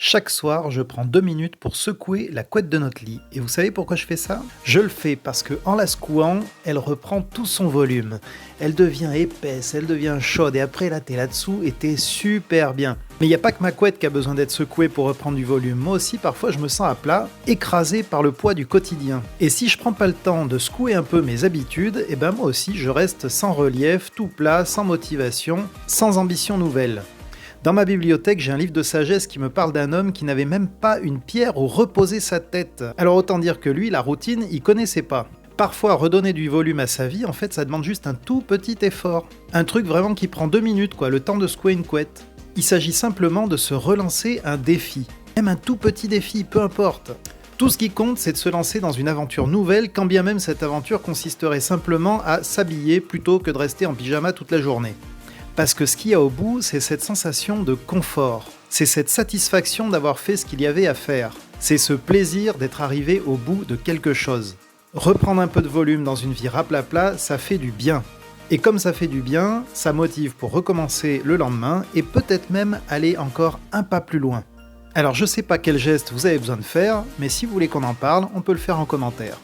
Chaque soir, je prends 2 minutes pour secouer la couette de notre lit. Et vous savez pourquoi je fais ça? Je le fais parce que en la secouant, elle reprend tout son volume. Elle devient épaisse, elle devient chaude et après là t'es là-dessous et t'es super bien. Mais il n'y a pas que ma couette qui a besoin d'être secouée pour reprendre du volume. Moi aussi, parfois, je me sens à plat, écrasé par le poids du quotidien. Et si je prends pas le temps de secouer un peu mes habitudes, et ben moi aussi, je reste sans relief, tout plat, sans motivation, sans ambition nouvelle. Dans ma bibliothèque, j'ai un livre de sagesse qui me parle d'un homme qui n'avait même pas une pierre où reposer sa tête. Alors autant dire que lui, la routine, il connaissait pas. Parfois, redonner du volume à sa vie, en fait, ça demande juste un tout petit effort. Un truc vraiment qui prend 2 minutes, le temps de secouer une couette. Il s'agit simplement de se relancer un défi. Même un tout petit défi, peu importe. Tout ce qui compte, c'est de se lancer dans une aventure nouvelle, quand bien même cette aventure consisterait simplement à s'habiller plutôt que de rester en pyjama toute la journée. Parce que ce qu'il y a au bout, c'est cette sensation de confort. C'est cette satisfaction d'avoir fait ce qu'il y avait à faire. C'est ce plaisir d'être arrivé au bout de quelque chose. Reprendre un peu de volume dans une vie raplapla, ça fait du bien. Et comme ça fait du bien, ça motive pour recommencer le lendemain et peut-être même aller encore un pas plus loin. Alors je sais pas quel geste vous avez besoin de faire, mais si vous voulez qu'on en parle, on peut le faire en commentaire.